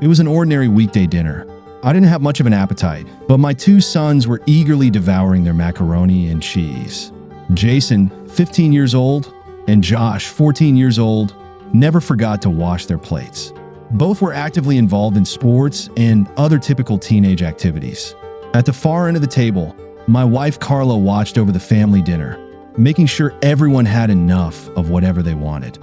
It was an ordinary weekday dinner. I didn't have much of an appetite, but my two sons were eagerly devouring their macaroni and cheese. Jason, 15 years old, and Josh, 14 years old, never forgot to wash their plates. Both were actively involved in sports and other typical teenage activities. At the far end of the table, my wife Carla watched over the family dinner, making sure everyone had enough of whatever they wanted.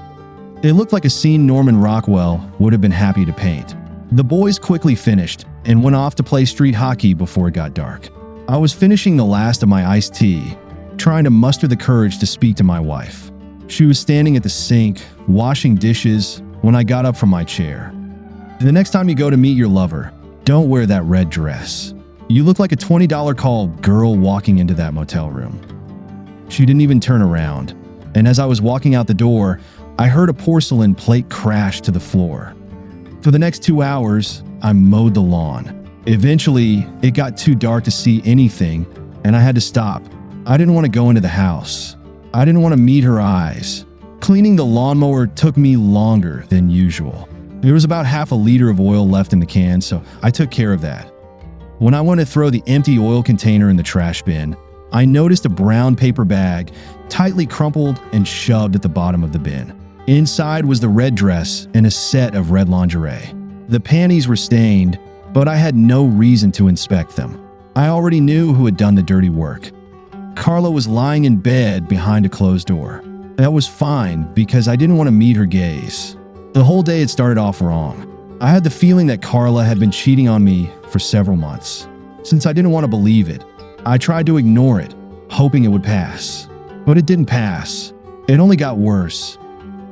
It looked like a scene Norman Rockwell would have been happy to paint. The boys quickly finished and went off to play street hockey before it got dark. I was finishing the last of my iced tea, trying to muster the courage to speak to my wife. She was standing at the sink, washing dishes, when I got up from my chair. The next time you go to meet your lover, don't wear that red dress. You look like a $20 call girl walking into that motel room. She didn't even turn around, and as I was walking out the door, I heard a porcelain plate crash to the floor. For the next 2 hours, I mowed the lawn. Eventually, it got too dark to see anything, and I had to stop. I didn't want to go into the house. I didn't want to meet her eyes. Cleaning the lawnmower took me longer than usual. There was about half a liter of oil left in the can, so I took care of that. When I went to throw the empty oil container in the trash bin, I noticed a brown paper bag tightly crumpled and shoved at the bottom of the bin. Inside was the red dress and a set of red lingerie. The panties were stained, but I had no reason to inspect them. I already knew who had done the dirty work. Carla was lying in bed behind a closed door. That was fine because I didn't want to meet her gaze. The whole day had started off wrong. I had the feeling that Carla had been cheating on me for several months. Since I didn't want to believe it, I tried to ignore it, hoping it would pass. But it didn't pass. It only got worse.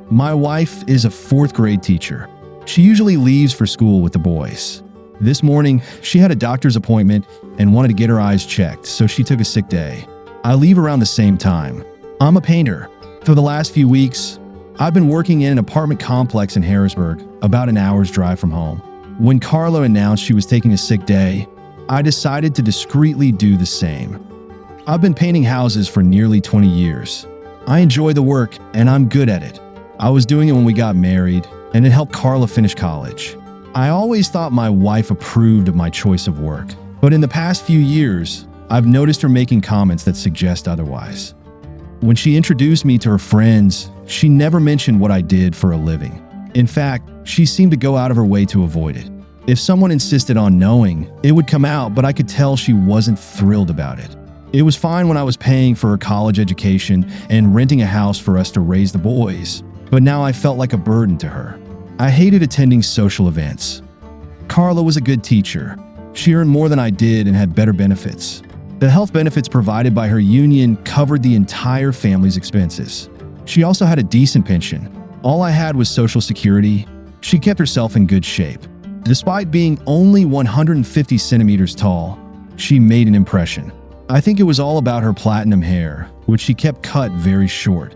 My wife is a 4th grade teacher. She usually leaves for school with the boys. This morning, she had a doctor's appointment and wanted to get her eyes checked, so she took a sick day. I leave around the same time. I'm a painter. For the last few weeks, I've been working in an apartment complex in Harrisburg, about an hour's drive from home. When Carla announced she was taking a sick day, I decided to discreetly do the same. I've been painting houses for nearly 20 years. I enjoy the work and I'm good at it. I was doing it when we got married, and it helped Carla finish college. I always thought my wife approved of my choice of work, but in the past few years, I've noticed her making comments that suggest otherwise. When she introduced me to her friends, she never mentioned what I did for a living. In fact, she seemed to go out of her way to avoid it. If someone insisted on knowing, it would come out, but I could tell she wasn't thrilled about it. It was fine when I was paying for her college education and renting a house for us to raise the boys, but now I felt like a burden to her. I hated attending social events. Carla was a good teacher. She earned more than I did and had better benefits. The health benefits provided by her union covered the entire family's expenses. She also had a decent pension. All I had was Social Security. She kept herself in good shape. Despite being only 150 centimeters tall, she made an impression. I think it was all about her platinum hair, which she kept cut very short.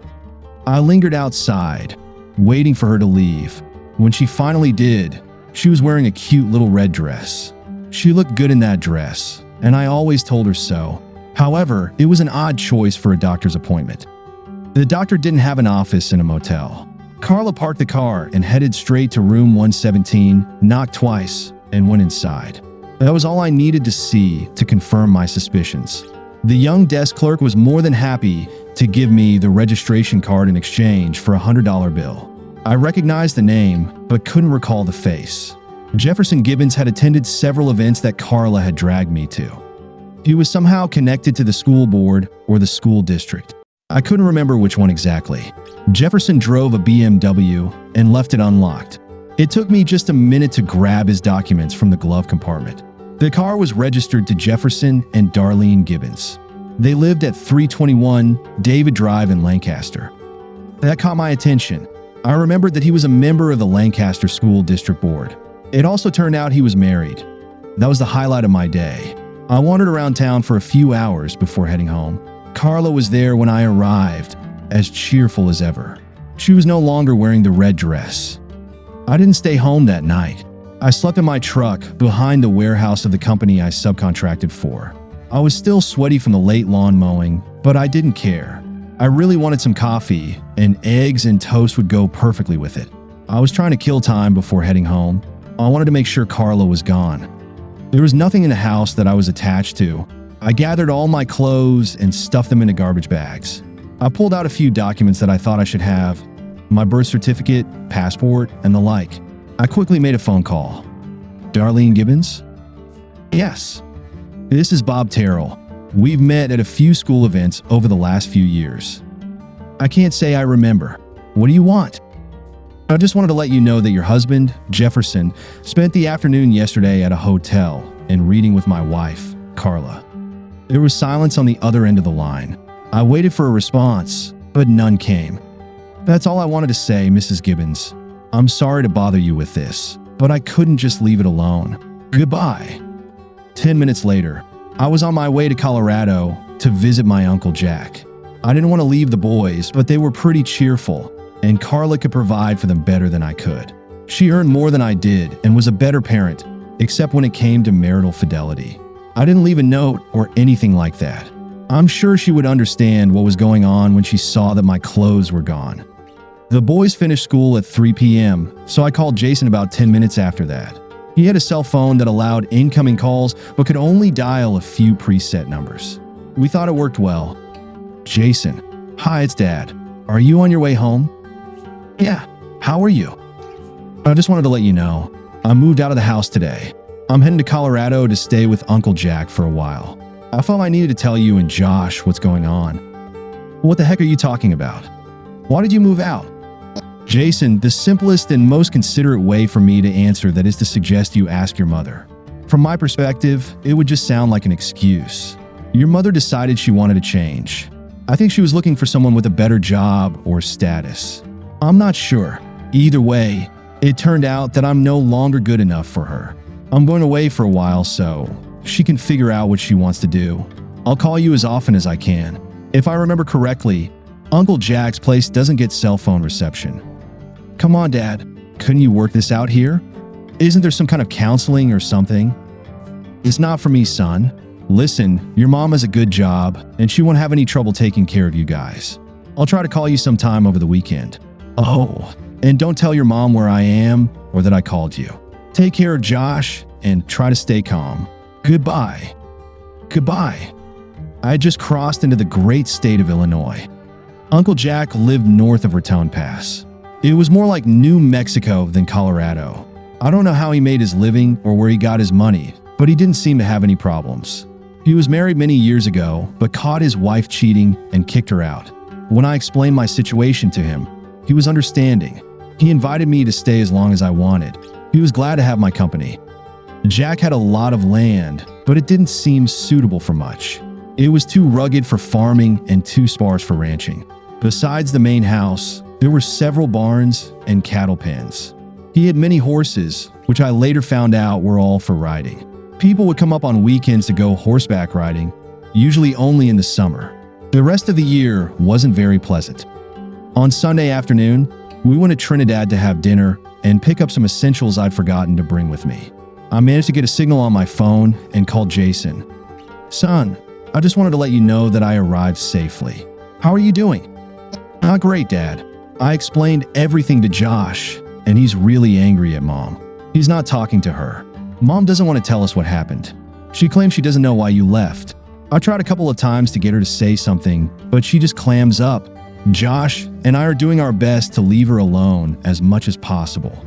I lingered outside, waiting for her to leave. When she finally did, she was wearing a cute little red dress. She looked good in that dress, and I always told her so. However, it was an odd choice for a doctor's appointment. The doctor didn't have an office in a motel. Carla parked the car and headed straight to room 117, knocked twice, and went inside. That was all I needed to see to confirm my suspicions. The young desk clerk was more than happy to give me the registration card in exchange for a $100 bill. I recognized the name, but couldn't recall the face. Jefferson Gibbons had attended several events that Carla had dragged me to. He was somehow connected to the school board or the school district. I couldn't remember which one exactly. Jefferson drove a BMW and left it unlocked. It took me just a minute to grab his documents from the glove compartment. The car was registered to Jefferson and Darlene Gibbons. They lived at 321 David Drive in Lancaster. That caught my attention. I remembered that he was a member of the Lancaster School District Board. It also turned out he was married. That was the highlight of my day. I wandered around town for a few hours before heading home. Carla was there when I arrived, as cheerful as ever. She was no longer wearing the red dress. I didn't stay home that night. I slept in my truck behind the warehouse of the company I subcontracted for. I was still sweaty from the late lawn mowing, but I didn't care. I really wanted some coffee, and eggs and toast would go perfectly with it. I was trying to kill time before heading home. I wanted to make sure Carla was gone. There was nothing in the house that I was attached to. I gathered all my clothes and stuffed them into garbage bags. I pulled out a few documents that I thought I should have, my birth certificate, passport, and the like. I quickly made a phone call. Darlene Gibbons? Yes. This is Bob Terrell. We've met at a few school events over the last few years. I can't say I remember. What do you want? I just wanted to let you know that your husband, Jefferson, spent the afternoon yesterday at a hotel and reading with my wife, Carla. There was silence on the other end of the line. I waited for a response, but none came. That's all I wanted to say, Mrs. Gibbons. I'm sorry to bother you with this, but I couldn't just leave it alone. Goodbye. 10 minutes later, I was on my way to Colorado to visit my Uncle Jack. I didn't want to leave the boys, but they were pretty cheerful, and Carla could provide for them better than I could. She earned more than I did and was a better parent, except when it came to marital fidelity. I didn't leave a note or anything like that. I'm sure she would understand what was going on when she saw that my clothes were gone. The boys finished school at 3 p.m., so I called Jason about 10 minutes after that. He had a cell phone that allowed incoming calls but could only dial a few preset numbers. We thought it worked well. Jason, hi, it's Dad. Are you on your way home? Yeah, how are you? I just wanted to let you know, I moved out of the house today. I'm heading to Colorado to stay with Uncle Jack for a while. I felt I needed to tell you and Josh what's going on. What the heck are you talking about? Why did you move out? Jason, the simplest and most considerate way for me to answer that is to suggest you ask your mother. From my perspective, it would just sound like an excuse. Your mother decided she wanted to change. I think she was looking for someone with a better job or status. I'm not sure. Either way, it turned out that I'm no longer good enough for her. I'm going away for a while so she can figure out what she wants to do. I'll call you as often as I can. If I remember correctly, Uncle Jack's place doesn't get cell phone reception. Come on, Dad. Couldn't you work this out here? Isn't there some kind of counseling or something? It's not for me, son. Listen, your mom has a good job, and she won't have any trouble taking care of you guys. I'll try to call you sometime over the weekend. Oh, and don't tell your mom where I am or that I called you. Take care of Josh and try to stay calm. Goodbye. Goodbye. I had just crossed into the great state of Illinois. Uncle Jack lived north of Raton Pass. It was more like New Mexico than Colorado. I don't know how he made his living or where he got his money, but he didn't seem to have any problems. He was married many years ago, but caught his wife cheating and kicked her out. When I explained my situation to him, he was understanding. He invited me to stay as long as I wanted. He was glad to have my company. Jack had a lot of land, but it didn't seem suitable for much. It was too rugged for farming and too sparse for ranching. Besides the main house, there were several barns and cattle pens. He had many horses, which I later found out were all for riding. People would come up on weekends to go horseback riding, usually only in the summer. The rest of the year wasn't very pleasant. On Sunday afternoon, we went to Trinidad to have dinner and pick up some essentials I'd forgotten to bring with me. I managed to get a signal on my phone and called Jason. Son, I just wanted to let you know that I arrived safely. How are you doing? Not great, Dad. I explained everything to Josh, and he's really angry at Mom. He's not talking to her. Mom doesn't want to tell us what happened. She claims she doesn't know why you left. I tried a couple of times to get her to say something, but she just clams up. Josh and I are doing our best to leave her alone as much as possible.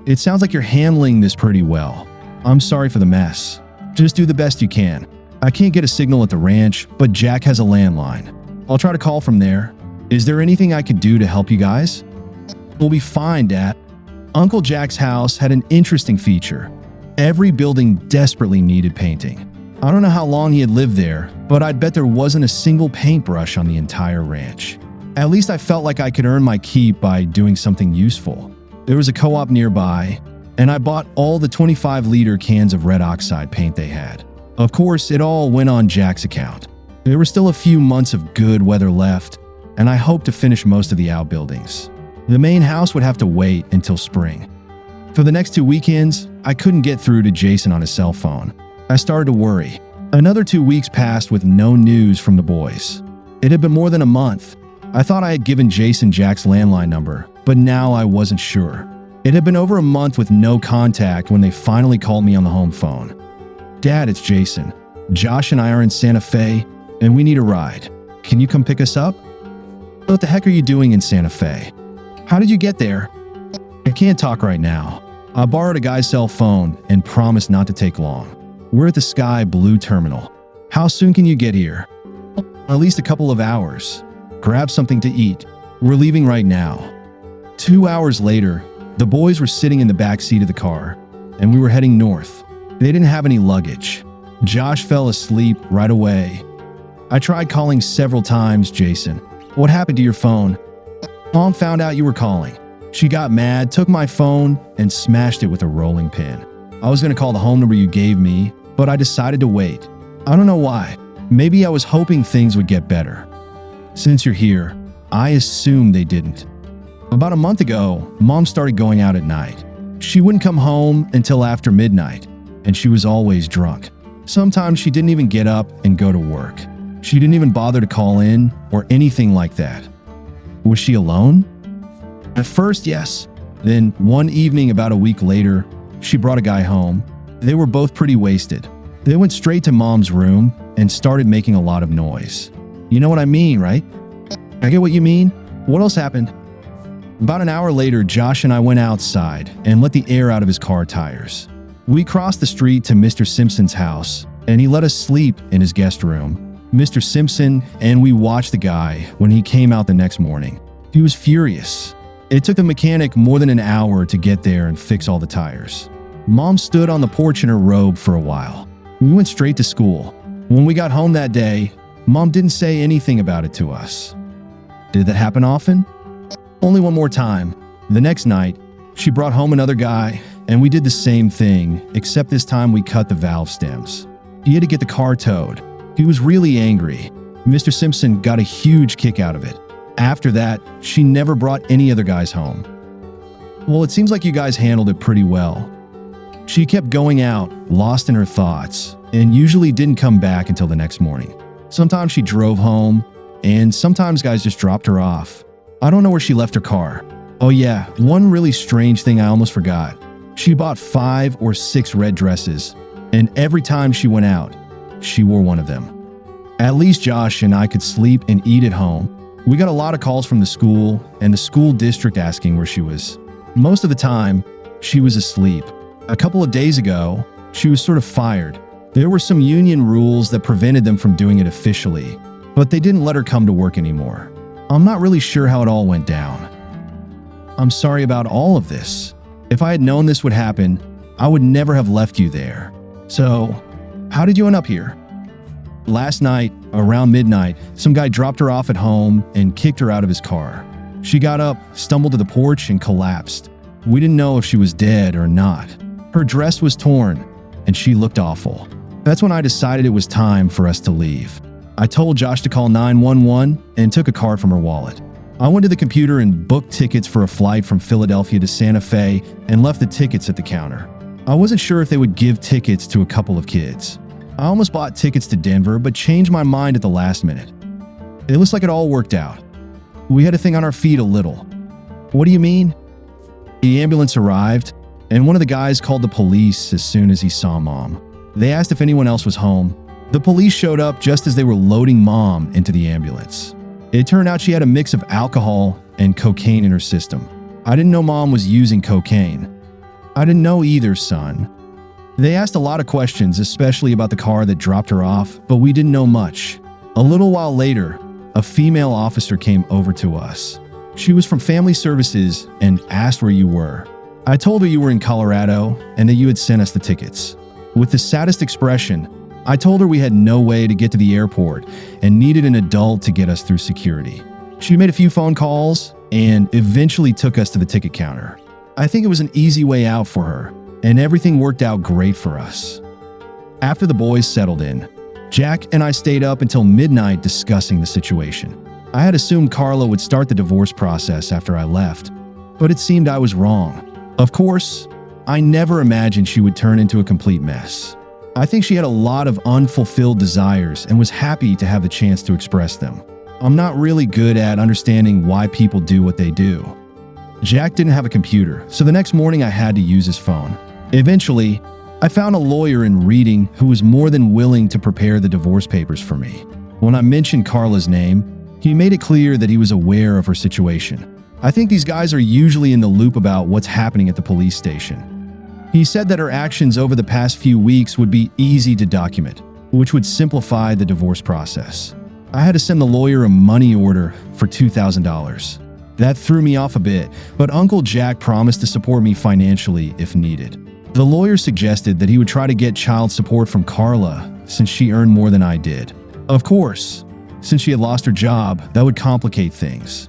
It sounds like you're handling this pretty well. I'm sorry for the mess. Just do the best you can. I can't get a signal at the ranch, but Jack has a landline. I'll try to call from there. Is there anything I could do to help you guys? We'll be fine, Dad. Uncle Jack's house had an interesting feature. Every building desperately needed painting. I don't know how long he had lived there, but I'd bet there wasn't a single paintbrush on the entire ranch. At least I felt like I could earn my keep by doing something useful. There was a co-op nearby, and I bought all the 25-liter cans of red oxide paint they had. Of course, it all went on Jack's account. There were still a few months of good weather left, and I hoped to finish most of the outbuildings. The main house would have to wait until spring. For the next 2 weekends, I couldn't get through to Jason on his cell phone. I started to worry. Another 2 weeks passed with no news from the boys. It had been more than a month. I thought I had given Jason Jack's landline number, but now I wasn't sure. It had been over a month with no contact when they finally called me on the home phone. "Dad, it's Jason. Josh and I are in Santa Fe, and we need a ride. Can you come pick us up?" "What the heck are you doing in Santa Fe? How did you get there?" "I can't talk right now. I borrowed a guy's cell phone and promised not to take long. We're at the Sky Blue Terminal. How soon can you get here?" "At least a couple of hours. Grab something to eat. We're leaving right now." 2 hours later, the boys were sitting in the back seat of the car, and we were heading north. They didn't have any luggage. Josh fell asleep right away. I tried calling several times. "Jason, what happened to your phone?" "Mom found out you were calling. She got mad, took my phone, and smashed it with a rolling pin. I was going to call the home number you gave me, but I decided to wait. I don't know why. Maybe I was hoping things would get better. Since you're here, I assume they didn't." About a month ago, Mom started going out at night. She wouldn't come home until after midnight, and she was always drunk. Sometimes she didn't even get up and go to work. She didn't even bother to call in or anything like that. Was she alone? At first, yes. Then one evening about a week later, she brought a guy home. They were both pretty wasted. They went straight to Mom's room and started making a lot of noise. You know what I mean, right? I get what you mean. What else happened? About an hour later, Josh and I went outside and let the air out of his car tires. We crossed the street to Mr. Simpson's house, and he let us sleep in his guest room. Mr. Simpson and we watched the guy when he came out the next morning. He was furious. It took the mechanic more than an hour to get there and fix all the tires. Mom stood on the porch in her robe for a while. We went straight to school. When we got home that day, Mom didn't say anything about it to us. Did that happen often? Only one more time. The next night, she brought home another guy, and we did the same thing, except this time we cut the valve stems. He had to get the car towed. He was really angry. Mr. Simpson got a huge kick out of it. After that, she never brought any other guys home. Well, it seems like you guys handled it pretty well. She kept going out, lost in her thoughts, and usually didn't come back until the next morning. Sometimes she drove home, and sometimes guys just dropped her off. I don't know where she left her car. Oh yeah, one really strange thing I almost forgot. She bought 5 or 6 red dresses, and every time she went out, she wore one of them. At least Josh and I could sleep and eat at home. We got a lot of calls from the school and the school district asking where she was. Most of the time, she was asleep. A couple of days ago, she was sort of fired. There were some union rules that prevented them from doing it officially, but they didn't let her come to work anymore. I'm not really sure how it all went down. I'm sorry about all of this. If I had known this would happen, I would never have left you there. So, how did you end up here? Last night, around midnight, some guy dropped her off at home and kicked her out of his car. She got up, stumbled to the porch, and collapsed. We didn't know if she was dead or not. Her dress was torn, and she looked awful. That's when I decided it was time for us to leave. I told Josh to call 911 and took a card from her wallet. I went to the computer and booked tickets for a flight from Philadelphia to Santa Fe and left the tickets at the counter. I wasn't sure if they would give tickets to a couple of kids. I almost bought tickets to Denver, but changed my mind at the last minute. It looks like it all worked out. We had to think on our feet a little. What do you mean? The ambulance arrived, and one of the guys called the police as soon as he saw Mom. They asked if anyone else was home. The police showed up just as they were loading Mom into the ambulance. It turned out she had a mix of alcohol and cocaine in her system. I didn't know Mom was using cocaine. I didn't know either, son. They asked a lot of questions, especially about the car that dropped her off, but we didn't know much. A little while later, a female officer came over to us. She was from Family Services and asked where you were. I told her you were in Colorado and that you had sent us the tickets. With the saddest expression, I told her we had no way to get to the airport and needed an adult to get us through security. She made a few phone calls and eventually took us to the ticket counter. I think it was an easy way out for her, and everything worked out great for us. After the boys settled in, Jack and I stayed up until midnight discussing the situation. I had assumed Carla would start the divorce process after I left, but it seemed I was wrong. Of course, I never imagined she would turn into a complete mess. I think she had a lot of unfulfilled desires and was happy to have the chance to express them. I'm not really good at understanding why people do what they do. Jack didn't have a computer, so the next morning I had to use his phone. Eventually, I found a lawyer in Reading who was more than willing to prepare the divorce papers for me. When I mentioned Carla's name, he made it clear that he was aware of her situation. I think these guys are usually in the loop about what's happening at the police station. He said that her actions over the past few weeks would be easy to document, which would simplify the divorce process. I had to send the lawyer a money order for $2,000. That threw me off a bit, but Uncle Jack promised to support me financially if needed. The lawyer suggested that he would try to get child support from Carla since she earned more than I did. Of course, since she had lost her job, that would complicate things.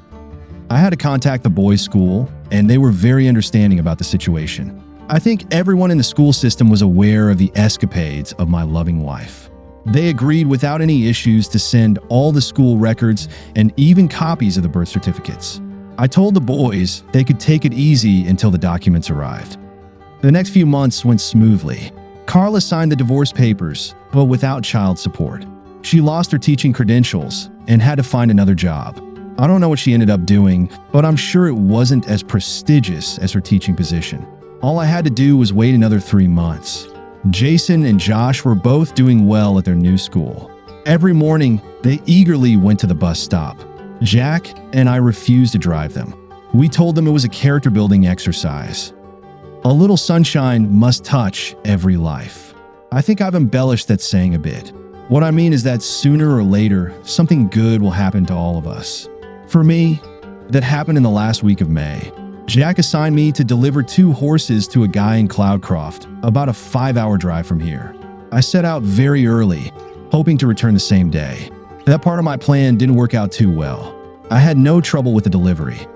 I had to contact the boys' school, and they were very understanding about the situation. I think everyone in the school system was aware of the escapades of my loving wife. They agreed without any issues to send all the school records and even copies of the birth certificates. I told the boys they could take it easy until the documents arrived. The next few months went smoothly. Carla signed the divorce papers, but without child support. She lost her teaching credentials and had to find another job. I don't know what she ended up doing, but I'm sure it wasn't as prestigious as her teaching position. All I had to do was wait another 3 months. Jason and Josh were both doing well at their new school. Every morning, they eagerly went to the bus stop. Jack and I refused to drive them. We told them it was a character-building exercise. A little sunshine must touch every life. I think I've embellished that saying a bit. What I mean is that sooner or later, something good will happen to all of us. For me, that happened in the last week of May. Jack assigned me to deliver 2 horses to a guy in Cloudcroft, about a 5-hour drive from here. I set out very early, hoping to return the same day. That part of my plan didn't work out too well. I had no trouble with the delivery.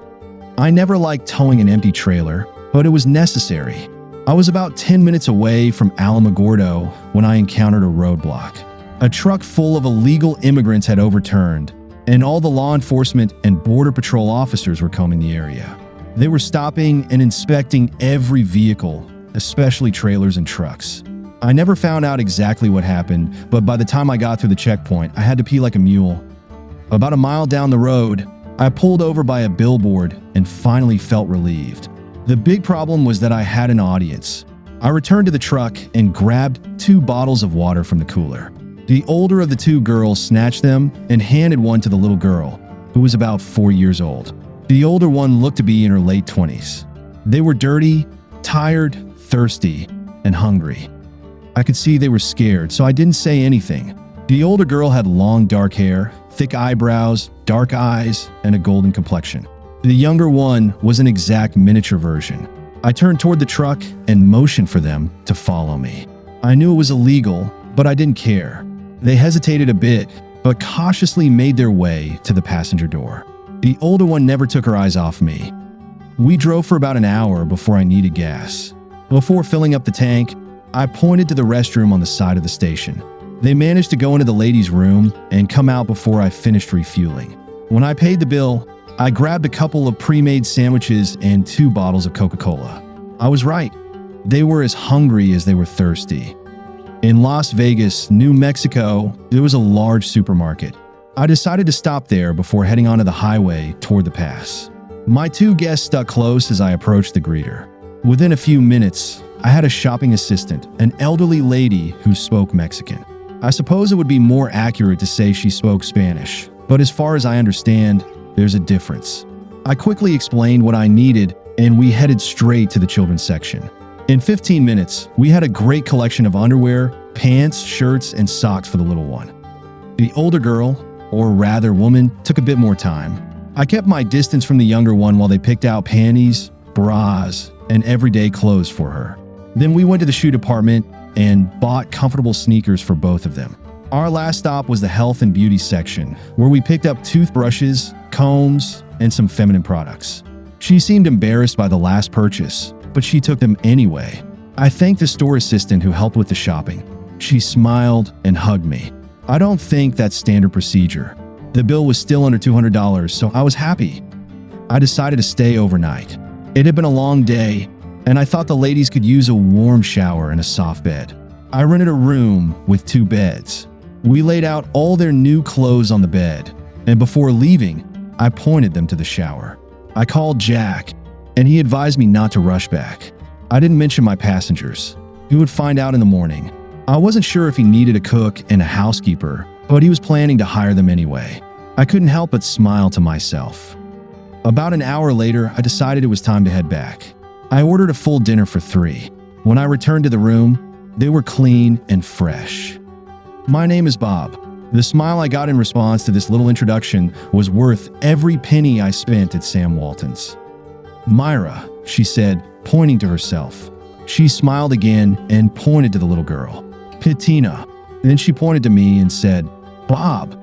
I never liked towing an empty trailer, but it was necessary. I was about 10 minutes away from Alamogordo when I encountered a roadblock. A truck full of illegal immigrants had overturned, and all the law enforcement and border patrol officers were combing the area. They were stopping and inspecting every vehicle, especially trailers and trucks. I never found out exactly what happened, but by the time I got through the checkpoint, I had to pee like a mule. About a mile down the road, I pulled over by a billboard and finally felt relieved. The big problem was that I had an audience. I returned to the truck and grabbed 2 bottles of water from the cooler. The older of the 2 girls snatched them and handed one to the little girl, who was about 4 years old. The older one looked to be in her late 20s. They were dirty, tired, thirsty, and hungry. I could see they were scared, so I didn't say anything. The older girl had long dark hair, thick eyebrows, dark eyes, and a golden complexion. The younger one was an exact miniature version. I turned toward the truck and motioned for them to follow me. I knew it was illegal, but I didn't care. They hesitated a bit, but cautiously made their way to the passenger door. The older one never took her eyes off me. We drove for about an hour before I needed gas. Before filling up the tank, I pointed to the restroom on the side of the station. They managed to go into the ladies' room and come out before I finished refueling. When I paid the bill, I grabbed a couple of pre-made sandwiches and 2 bottles of Coca-Cola. I was right. They were as hungry as they were thirsty. In Las Vegas, New Mexico, there was a large supermarket. I decided to stop there before heading onto the highway toward the pass. My 2 guests stuck close as I approached the greeter. Within a few minutes, I had a shopping assistant, an elderly lady who spoke Mexican. I suppose it would be more accurate to say she spoke Spanish, but as far as I understand, there's a difference. I quickly explained what I needed, and we headed straight to the children's section. In 15 minutes, we had a great collection of underwear, pants, shirts, and socks for the little one. The older girl, or rather woman, took a bit more time. I kept my distance from the younger one while they picked out panties, bras, and everyday clothes for her. Then we went to the shoe department and bought comfortable sneakers for both of them. Our last stop was the health and beauty section, where we picked up toothbrushes, combs, and some feminine products. She seemed embarrassed by the last purchase, but she took them anyway. I thanked the store assistant who helped with the shopping. She smiled and hugged me. I don't think that's standard procedure. The bill was still under $200, so I was happy. I decided to stay overnight. It had been a long day, and I thought the ladies could use a warm shower and a soft bed. I rented a room with 2 beds. We laid out all their new clothes on the bed, and before leaving, I pointed them to the shower. I called Jack, and he advised me not to rush back. I didn't mention my passengers. He would find out in the morning. I wasn't sure if he needed a cook and a housekeeper, but he was planning to hire them anyway. I couldn't help but smile to myself. About an hour later, I decided it was time to head back. I ordered a full dinner for 3. When I returned to the room, they were clean and fresh. My name is Bob. The smile I got in response to this little introduction was worth every penny I spent at Sam Walton's. "Myra," she said, pointing to herself. She smiled again and pointed to the little girl. "Patina." Then she pointed to me and said, "Bob."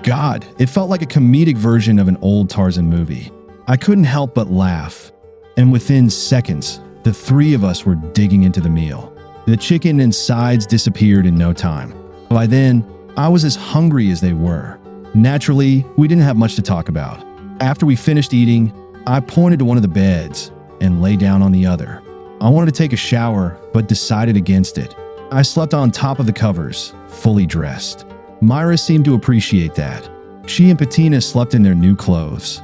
God, it felt like a comedic version of an old Tarzan movie. I couldn't help but laugh. And within seconds, the 3 of us were digging into the meal. The chicken and sides disappeared in no time. By then, I was as hungry as they were. Naturally, we didn't have much to talk about. After we finished eating, I pointed to one of the beds and lay down on the other. I wanted to take a shower, but decided against it. I slept on top of the covers, fully dressed. Myra seemed to appreciate that. She and Patina slept in their new clothes.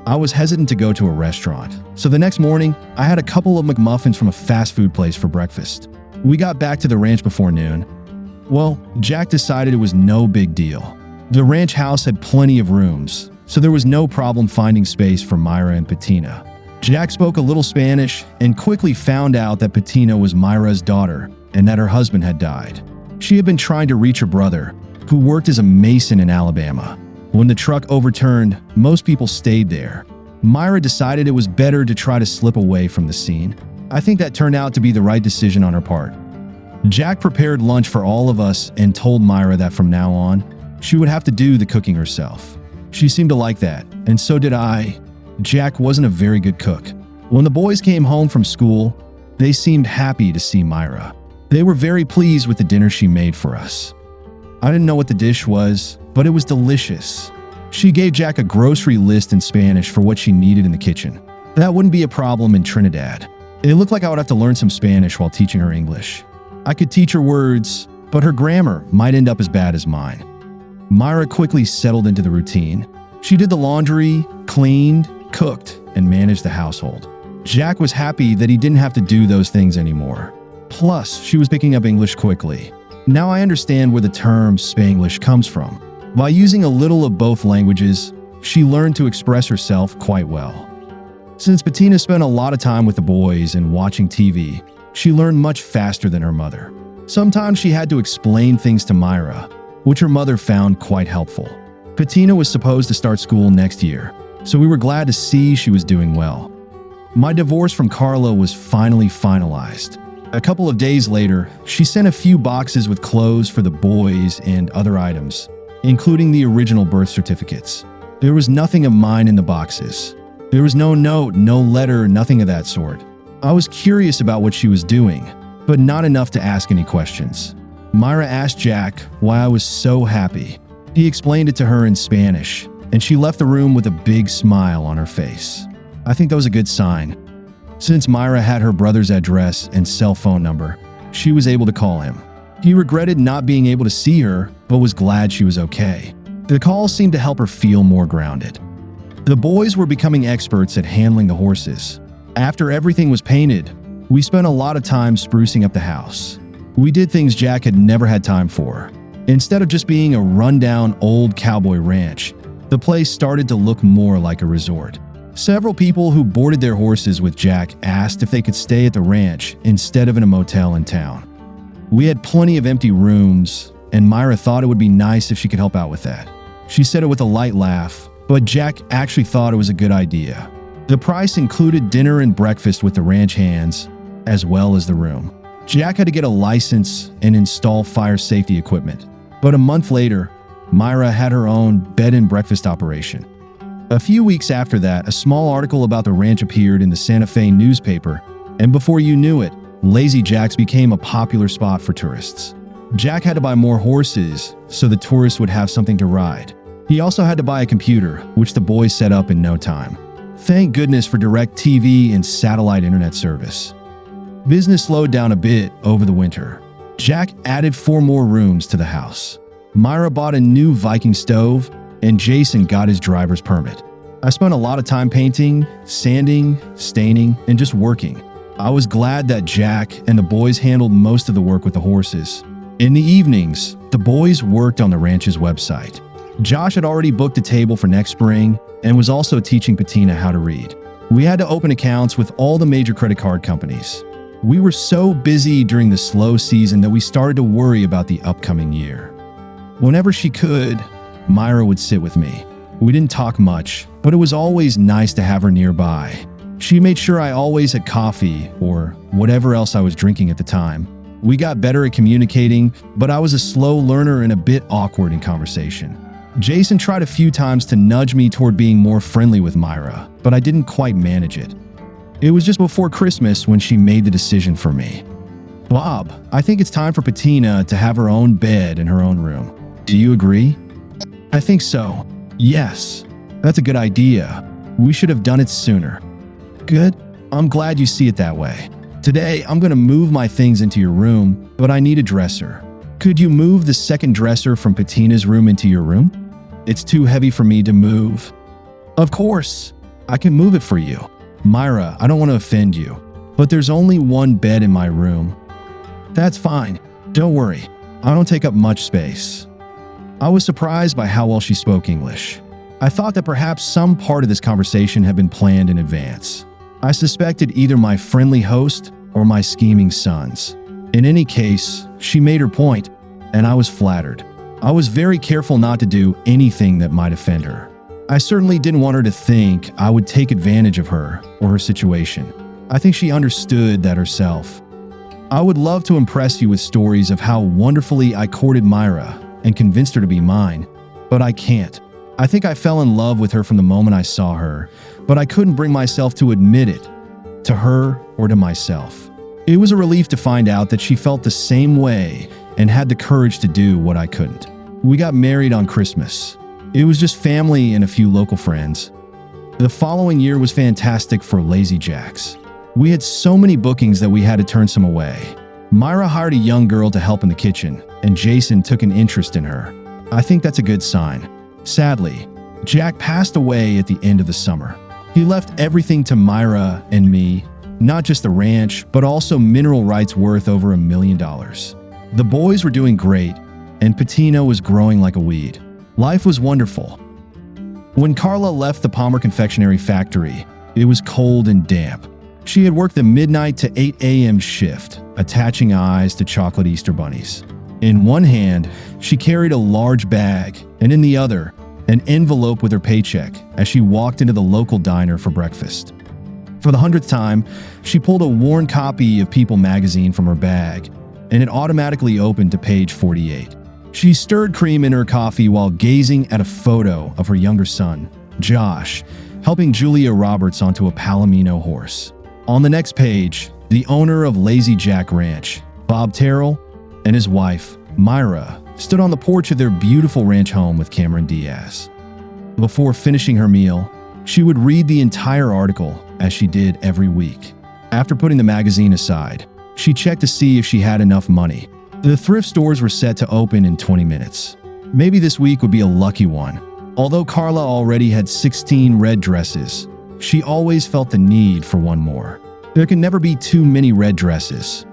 I was hesitant to go to a restaurant, so the next morning, I had a couple of McMuffins from a fast food place for breakfast. We got back to the ranch before noon. Well, Jack decided it was no big deal. The ranch house had plenty of rooms, so there was no problem finding space for Myra and Patina. Jack spoke a little Spanish and quickly found out that Patina was Myra's daughter and that her husband had died. She had been trying to reach her brother, who worked as a mason in Alabama. When the truck overturned, most people stayed there. Myra decided it was better to try to slip away from the scene. I think that turned out to be the right decision on her part. Jack prepared lunch for all of us and told Myra that from now on, she would have to do the cooking herself. She seemed to like that, and so did I. Jack wasn't a very good cook. When the boys came home from school, they seemed happy to see Myra. They were very pleased with the dinner she made for us. I didn't know what the dish was, but it was delicious. She gave Jack a grocery list in Spanish for what she needed in the kitchen. That wouldn't be a problem in Trinidad. It looked like I would have to learn some Spanish while teaching her English. I could teach her words, but her grammar might end up as bad as mine. Myra quickly settled into the routine. She did the laundry, cleaned, cooked, and managed the household. Jack was happy that he didn't have to do those things anymore. Plus, she was picking up English quickly. Now I understand where the term Spanglish comes from. By using a little of both languages, she learned to express herself quite well. Since Patina spent a lot of time with the boys and watching TV, she learned much faster than her mother. Sometimes she had to explain things to Myra, which her mother found quite helpful. Patina was supposed to start school next year, so we were glad to see she was doing well. My divorce from Carla was finally finalized. A couple of days later, she sent a few boxes with clothes for the boys and other items, including the original birth certificates. There was nothing of mine in the boxes. There was no note, no letter, nothing of that sort. I was curious about what she was doing, but not enough to ask any questions. Myra asked Jack why I was so happy. He explained it to her in Spanish, and she left the room with a big smile on her face. I think that was a good sign. Since Myra had her brother's address and cell phone number, she was able to call him. He regretted not being able to see her, but was glad she was okay. The call seemed to help her feel more grounded. The boys were becoming experts at handling the horses. After everything was painted, we spent a lot of time sprucing up the house. We did things Jack had never had time for. Instead of just being a rundown old cowboy ranch, the place started to look more like a resort. Several people who boarded their horses with Jack asked if they could stay at the ranch instead of in a motel in town. We had plenty of empty rooms, and Myra thought it would be nice if she could help out with that. She said it with a light laugh, but Jack actually thought it was a good idea. The price included dinner and breakfast with the ranch hands, as well as the room. Jack had to get a license and install fire safety equipment, but a month later, Myra had her own bed and breakfast operation. A few weeks after that, a small article about the ranch appeared in the Santa Fe newspaper, and before you knew it, Lazy Jack's became a popular spot for tourists. Jack had to buy more horses so the tourists would have something to ride. He also had to buy a computer, which the boys set up in no time. Thank goodness for direct TV and satellite internet service. Business slowed down a bit over the winter. Jack added 4 more rooms to the house. Myra bought a new Viking stove, and Jason got his driver's permit. I spent a lot of time painting, sanding, staining, and just working. I was glad that Jack and the boys handled most of the work with the horses. In the evenings, the boys worked on the ranch's website. Josh had already booked a table for next spring and was also teaching Patina how to read. We had to open accounts with all the major credit card companies. We were so busy during the slow season that we started to worry about the upcoming year. Whenever she could, Myra would sit with me. We didn't talk much, but it was always nice to have her nearby. She made sure I always had coffee or whatever else I was drinking at the time. We got better at communicating, but I was a slow learner and a bit awkward in conversation. Jason tried a few times to nudge me toward being more friendly with Myra, but I didn't quite manage it. It was just before Christmas when she made the decision for me. Bob, I think it's time for Patina to have her own bed in her own room. Do you agree? I think so. Yes. That's a good idea. We should have done it sooner. Good. I'm glad you see it that way. Today, I'm going to move my things into your room, but I need a dresser. Could you move the second dresser from Patina's room into your room? It's too heavy for me to move. Of course. I can move it for you. Myra, I don't want to offend you, but there's only one bed in my room. That's fine. Don't worry. I don't take up much space. I was surprised by how well she spoke English. I thought that perhaps some part of this conversation had been planned in advance. I suspected either my friendly host or my scheming sons. In any case, she made her point, and I was flattered. I was very careful not to do anything that might offend her. I certainly didn't want her to think I would take advantage of her or her situation. I think she understood that herself. I would love to impress you with stories of how wonderfully I courted Myra and convinced her to be mine, but I can't. I think I fell in love with her from the moment I saw her, but I couldn't bring myself to admit it, to her or to myself. It was a relief to find out that she felt the same way and had the courage to do what I couldn't. We got married on Christmas. It was just family and a few local friends. The following year was fantastic for Lazy Jacks. We had so many bookings that we had to turn some away. Myra hired a young girl to help in the kitchen, and Jason took an interest in her. I think that's a good sign. Sadly, Jack passed away at the end of the summer. He left everything to Myra and me, not just the ranch, but also mineral rights worth over $1 million. The boys were doing great, and Patina was growing like a weed. Life was wonderful. When Carla left the Palmer Confectionery factory, it was cold and damp. She had worked the midnight to 8 a.m. shift, attaching eyes to chocolate Easter bunnies. In one hand, she carried a large bag, and in the other, an envelope with her paycheck as she walked into the local diner for breakfast. For the 100th time, she pulled a worn copy of People magazine from her bag, and it automatically opened to page 48. She stirred cream in her coffee while gazing at a photo of her younger son, Josh, helping Julia Roberts onto a Palomino horse. On the next page, the owner of Lazy Jack Ranch, Bob Terrell, and his wife, Myra, stood on the porch of their beautiful ranch home with Cameron Diaz. Before finishing her meal, she would read the entire article as she did every week. After putting the magazine aside, she checked to see if she had enough money. The thrift stores were set to open in 20 minutes. Maybe this week would be a lucky one. Although Carla already had 16 red dresses, she always felt the need for one more. There can never be too many red dresses.